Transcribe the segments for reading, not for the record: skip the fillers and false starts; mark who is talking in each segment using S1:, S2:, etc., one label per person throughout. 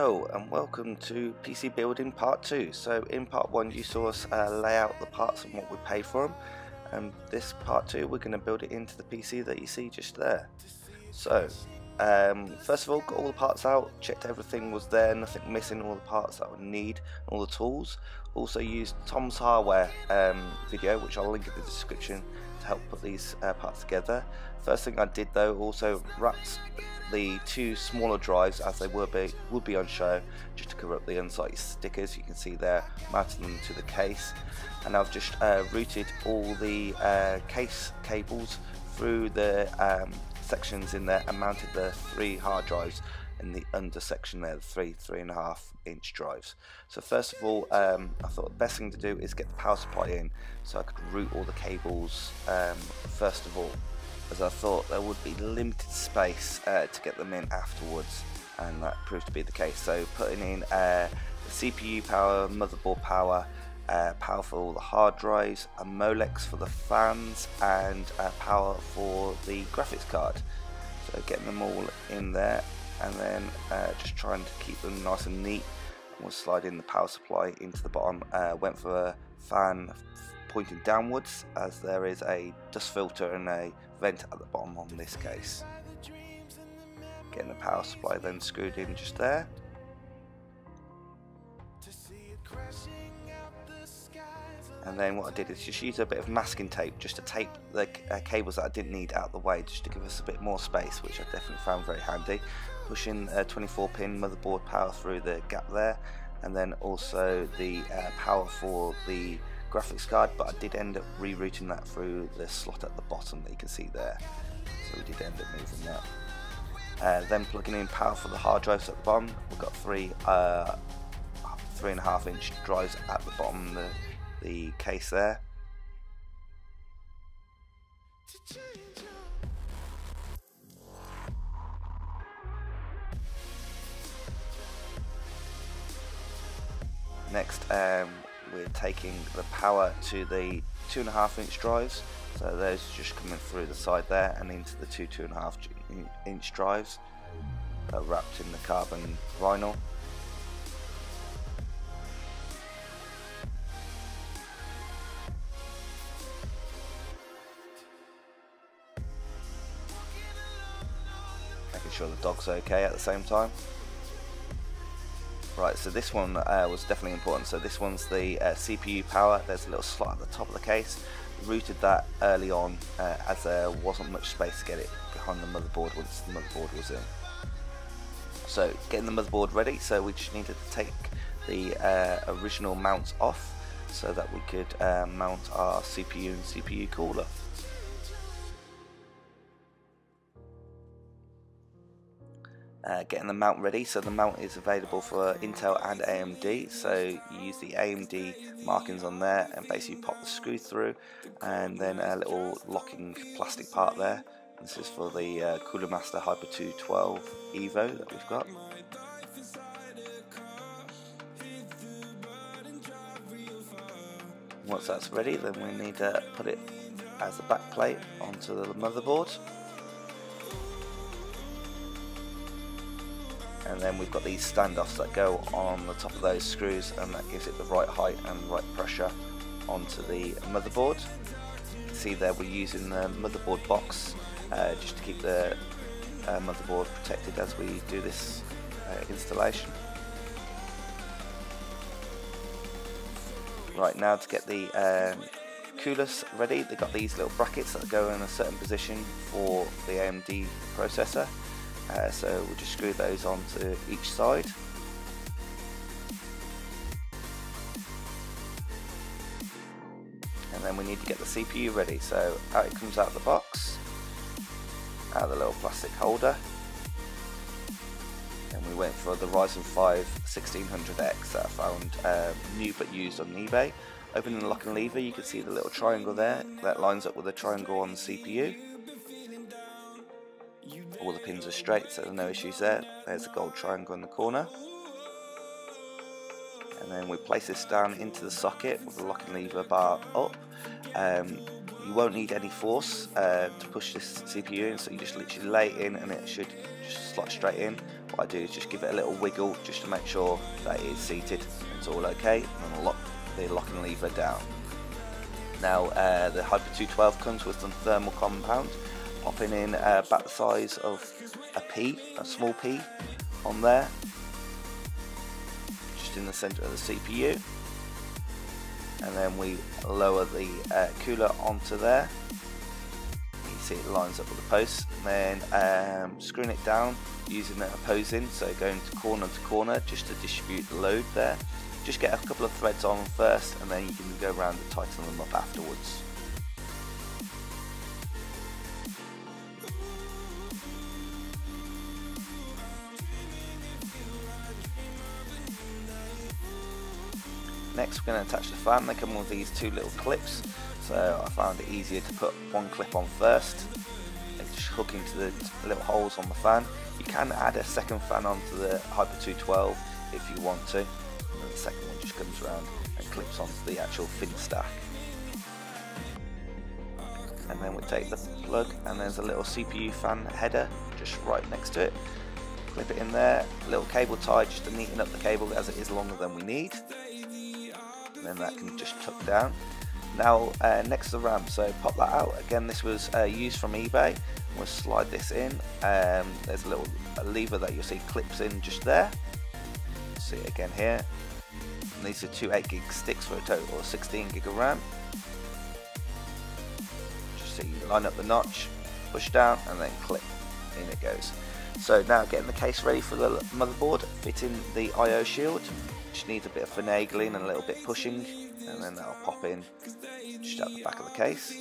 S1: Hello and welcome to PC building part 2. So in part 1 you saw us lay out the parts and what we paid for them, and this part 2 we're going to build it into the PC that you see just there. So first of all, got all the parts out, checked everything was there, nothing missing, all the parts that we need, all the tools. Also used Tom's hardware video, which I'll link in the description, to help put these parts together. First thing I did though, also wrapped the two smaller drives as they would be on show, just to cover up the inside stickers. You can see there, mounted them to the case, and I've just routed all the case cables through the sections in there and mounted the 3 hard drives in the under section there, the 3.5 inch drives. So first of all, I thought the best thing to do is get the power supply in, so I could route all the cables first of all, as I thought there would be limited space to get them in afterwards, and that proved to be the case. So putting in the CPU power, motherboard power, power for all the hard drives, a Molex for the fans, and power for the graphics card. So getting them all in there, and then just trying to keep them nice and neat. We'll slide in the power supply into the bottom. Went for a fan pointing downwards, as there is a dust filter and a vent at the bottom on this case. Getting the power supply then screwed in just there. And then what I did is just use a bit of masking tape just to tape the cables that I didn't need out of the way, just to give us a bit more space, which I definitely found very handy. Pushing a 24 pin motherboard power through the gap there, and then also the power for the graphics card, but I did end up rerouting that through the slot at the bottom that you can see there, so we did end up moving that. Then plugging in power for the hard drives at the bottom. We've got 3.5 inch drives at the bottom of the case there. Next, we're taking the power to the 2.5 inch drives, so those are just coming through the side there and into the 2.5 inch drives wrapped in the carbon vinyl. Making sure the dog's okay at the same time. Right, so this one was definitely important. So this one's the CPU power. There's a little slot at the top of the case. Routed that early on as there wasn't much space to get it behind the motherboard once the motherboard was in. So getting the motherboard ready, so we just needed to take the original mounts off so that we could mount our CPU and CPU cooler. Getting the mount ready, so the mount is available for Intel and AMD, so you use the AMD markings on there and basically pop the screw through, and then a little locking plastic part there. This is for the Cooler Master Hyper 212 Evo that we've got. Once that's ready, then we need to put it as a back plate onto the motherboard. And then we've got these standoffs that go on the top of those screws, and that gives it the right height and right pressure onto the motherboard. You can see there we're using the motherboard box just to keep the motherboard protected as we do this installation. Right, now to get the coolers ready, they've got these little brackets that go in a certain position for the AMD processor. So we'll just screw those onto each side. And then we need to get the CPU ready, so out it comes out of the box, out of the little plastic holder. And we went for the Ryzen 5 1600X that I found new but used on eBay. Opening the lock and lever, you can see the little triangle there that lines up with the triangle on the CPU. All the pins are straight, so there's no issues there. There's a gold triangle in the corner. And then we place this down into the socket with the lock and lever bar up. You won't need any force to push this CPU in, so you just literally lay it in and it should just slot straight in. what I do is just give it a little wiggle just to make sure that it is seated. It's all okay, and I'll lock the locking lever down. Now the Hyper 212 comes with some thermal compound, popping in about the size of a small pea on there, just in the centre of the CPU, and then we lower the cooler onto there. You see it lines up with the posts, and then screwing it down using it opposing, so going to corner just to distribute the load there. Just get a couple of threads on first, and then you can go around and tighten them up afterwards. Next we're going to attach the fan. They come with these two little clips, so I found it easier to put one clip on first. They just hook into the little holes on the fan. You can add a second fan onto the Hyper 212 if you want to. And then the second one just comes around and clips onto the actual fin stack. And then we take the plug, and there's a little CPU fan header just right next to it. Clip it in there, a little cable tie just to neaten up the cable as it is longer than we need. And then that can just tuck down. Now next to the RAM, so pop that out. Again, this was used from eBay. We'll slide this in. There's a little lever that you'll see clips in just there. See it again here. And these are two 8 gig sticks for a total of 16 gig of RAM. Just so you line up the notch, push down, and then clip. In it goes. So now getting the case ready for the motherboard, fitting the I/O shield. Just needs a bit of finagling and a little bit pushing, and then that'll pop in just at the back of the case.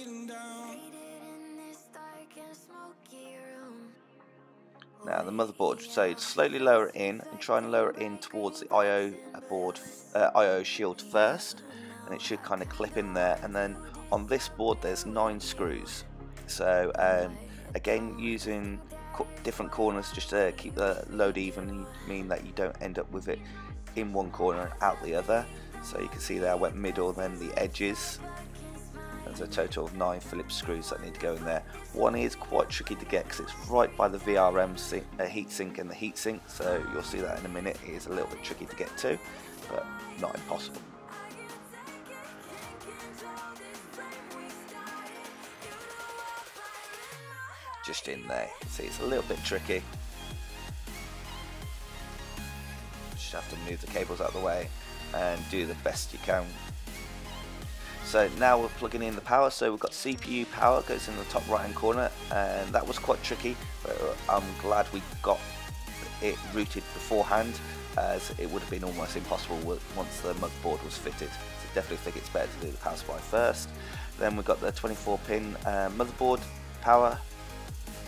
S1: Now the motherboard, so slowly lower it in and try and lower it in towards the I/O shield first, and it should kind of clip in there. And then on this board there's 9 screws, so again using different corners just to keep the load even, mean that you don't end up with it in one corner and out the other. So you can see there I went middle, then the edges. There's a total of 9 Phillips screws that need to go in there. One is quite tricky to get because it's right by the VRM heatsink and the heatsink, so you'll see that in a minute. It is a little bit tricky to get to, but not impossible. Just in there, you can see it's a little bit tricky. Just have to move the cables out of the way and do the best you can. So now we're plugging in the power, so we've got CPU power goes in the top right hand corner, and that was quite tricky, but I'm glad we got it routed beforehand, as it would have been almost impossible once the motherboard was fitted. So definitely think it's better to do the power supply first. Then we've got the 24 pin motherboard power,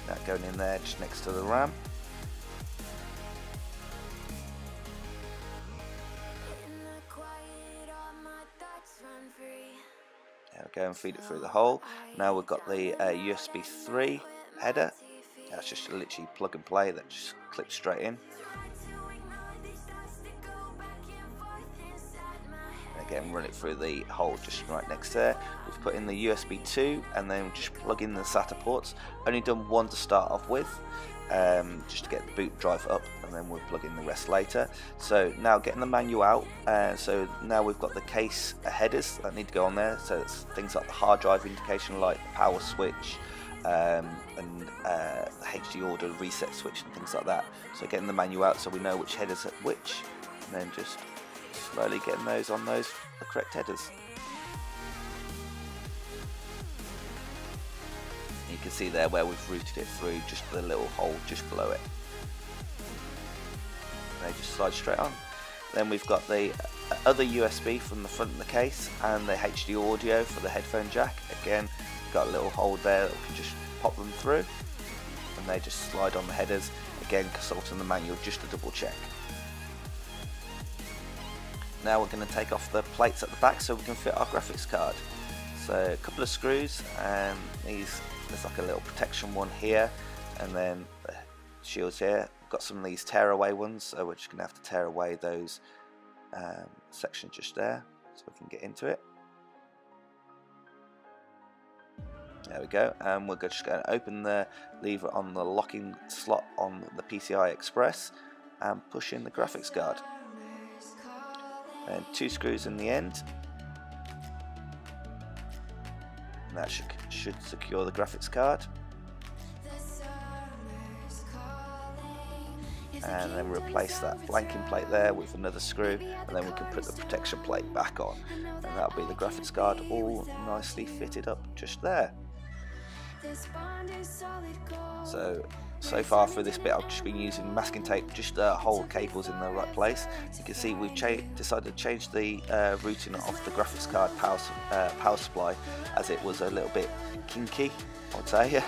S1: that going in there just next to the RAM. There we go, and feed it through the hole. Now we've got the USB 3 header. That's just literally plug and play, that just clips straight in. And again, run it through the hole just right next there. We've put in the USB 2 and then just plug in the SATA ports. Only done one to start off with, just to get the boot drive up, and then we'll plug in the rest later. So now getting the manual out, so now we've got the case headers that need to go on there, so it's things like the hard drive indication light, the power switch, and the HD order reset switch and things like that. So getting the manual out so we know which headers at which, and then just slowly getting those on the correct headers. You can see there where we've routed it through, just the little hole just below it. And they just slide straight on. Then we've got the other USB from the front of the case and the HD audio for the headphone jack. Again, got a little hole there that we can just pop them through, and they just slide on the headers. Again, consulting the manual just to double check. Now we're going to take off the plates at the back so we can fit our graphics card. So a couple of screws, and there's like a little protection one here, and then the shields here. We've got some of these tearaway ones, so we're just going to have to tear away those sections just there so we can get into it. There we go, and we're just going to open the lever on the locking slot on the PCI Express, and push in the graphics card. And 2 screws in the end. And that should secure the graphics card. And then replace that blanking plate there with another screw, and then we can put the protection plate back on, and that'll be the graphics card all nicely fitted up just there. So far through this bit I've just been using masking tape just to hold cables in the right place. You can see we've decided to change the routing of the graphics card power supply, as it was a little bit kinky, I would say.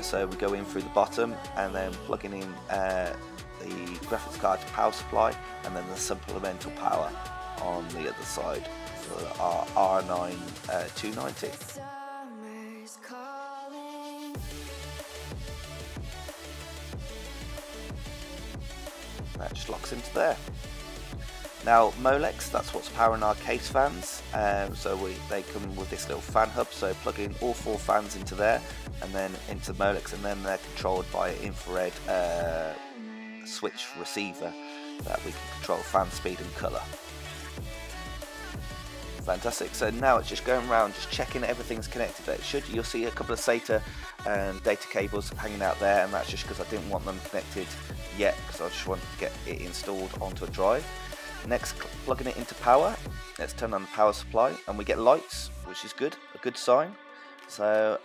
S1: So we go in through the bottom and then plugging in the graphics card power supply, and then the supplemental power on the other side for our R9 290. That just locks into there. Now Molex, that's what's powering our case fans. So they come with this little fan hub, so plug in all 4 fans into there and then into Molex, and then they're controlled by an infrared switch receiver that we can control fan speed and colour. Fantastic. So now it's just going around just checking everything's connected. You'll see a couple of SATA data cables hanging out there, and that's just because I didn't want them connected yet, because I just want to get it installed onto a drive. Next, plugging it into power. Let's turn on the power supply and we get lights, which is good, a good sign. So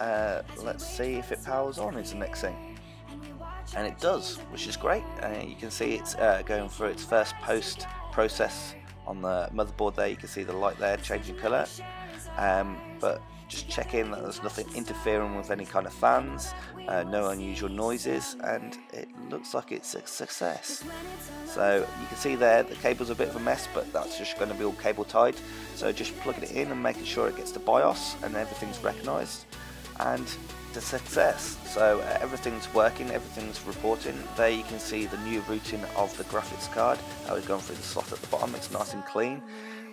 S1: let's see if it powers on is the next thing. And it does, which is great. You can see it's going through its first post process on the motherboard there. You can see the light there changing colour. But just check in that there's nothing interfering with any kind of fans, no unusual noises, and it looks like it's a success. So you can see there the cable's a bit of a mess, but that's just going to be all cable tied. So just plugging it in and making sure it gets to BIOS and everything's recognised, and it's a success. So everything's working, everything's reporting. There you can see the new routing of the graphics card, how it's gone through the slot at the bottom. It's nice and clean,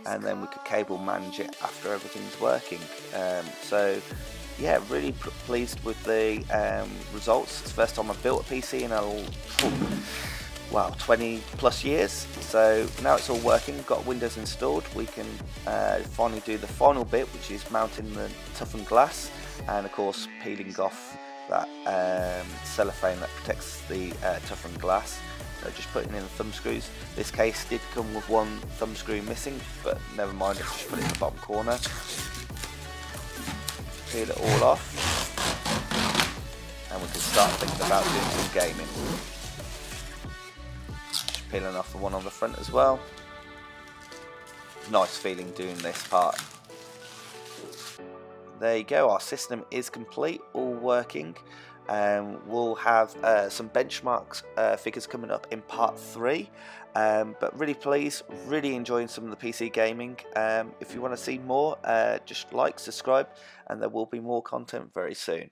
S1: and then we could cable manage it after everything's working. So yeah, really pleased with the results. It's the first time I've built a PC in 20 plus years. So now it's all working, we've got Windows installed. We can finally do the final bit, which is mounting the toughened glass, and of course peeling off that cellophane that protects the toughened glass. So just putting in the thumb screws. This case did come with 1 thumb screw missing, but never mind, let's just put it in the bottom corner. Peel it all off, and we can start thinking about doing some gaming. Just peeling off the one on the front as well. Nice feeling doing this part. There you go, our system is complete, all working. We'll have some benchmarks figures coming up in part 3, but really pleased, really enjoying some of the PC gaming. If you want to see more, just like, subscribe, and there will be more content very soon.